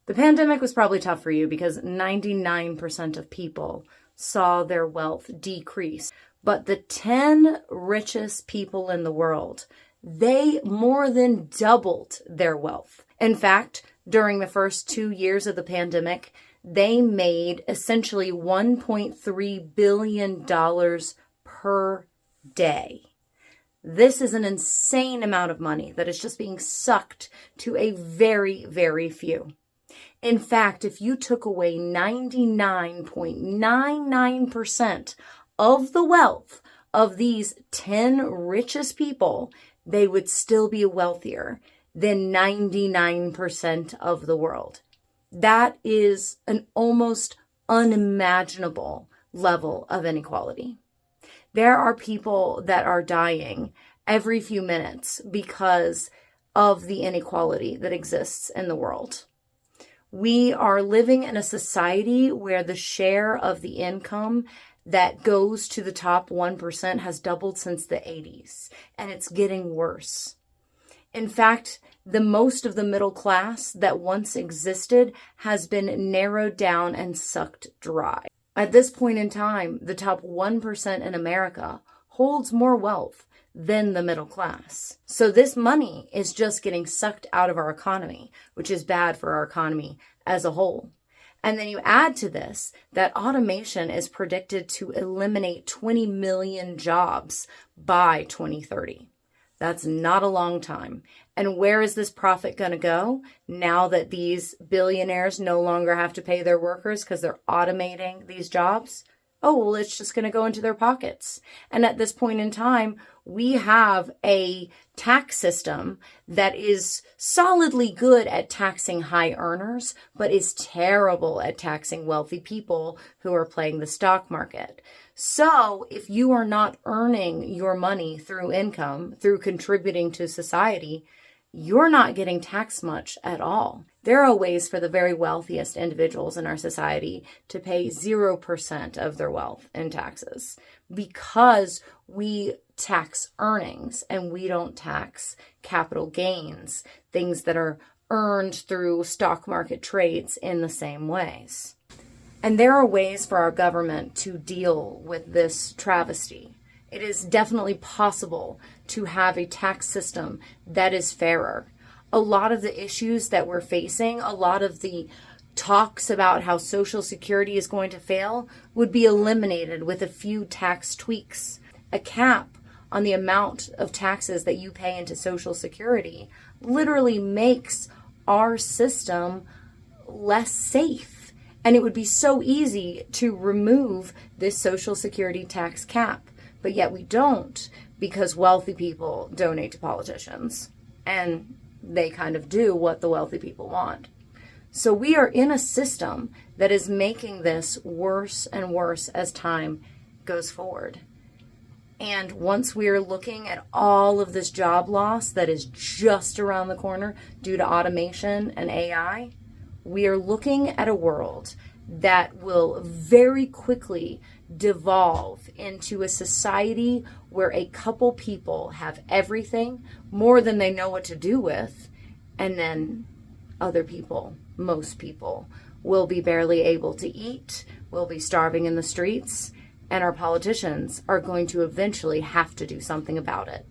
The pandemic was probably tough for you because 99% of people saw their wealth decrease. But the 10 richest people in the world, they more than doubled their wealth. In fact, during the first 2 years of the pandemic, they made essentially $1.3 billion per day. This is an insane amount of money that is just being sucked to a very, very few. In fact, if you took away 99.99% of the wealth of these 10 richest people, they would still be wealthier than 99% of the world. That is an almost unimaginable level of inequality. There are people that are dying every few minutes because of the inequality that exists in the world. We are living in a society where the share of the income that goes to the top 1% has doubled since the 80s, and it's getting worse. In fact, the most of the middle class that once existed has been narrowed down and sucked dry. At this point in time, the top 1% in America holds more wealth than the middle class. So this money is just getting sucked out of our economy, which is bad for our economy as a whole. And then you add to this that automation is predicted to eliminate 20 million jobs by 2030. That's not a long time. And where is this profit going to go now that these billionaires no longer have to pay their workers because they're automating these jobs? Oh, well, it's just going to go into their pockets. And at this point in time, we have a tax system that is solidly good at taxing high earners, but is terrible at taxing wealthy people who are playing the stock market. So if you are not earning your money through income, through contributing to society, you're not getting taxed much at all. There are ways for the very wealthiest individuals in our society to pay 0% of their wealth in taxes because we tax earnings and we don't tax capital gains, things that are earned through stock market trades in the same ways. And there are ways for our government to deal with this travesty. It is definitely possible to have a tax system that is fairer. A lot of the issues that we're facing, a lot of the talks about how Social Security is going to fail would be eliminated with a few tax tweaks. A cap on the amount of taxes that you pay into Social Security literally makes our system less safe. And it would be so easy to remove this Social Security tax cap. But yet we don't, because wealthy people donate to politicians. And they kind of do what the wealthy people want. So we are in a system that is making this worse and worse as time goes forward. And once we are looking at all of this job loss that is just around the corner due to automation and AI, we are looking at a world that will very quickly devolve into a society where a couple people have everything, more than they know what to do with, and then other people, most people, will be barely able to eat, will be starving in the streets, and our politicians are going to eventually have to do something about it.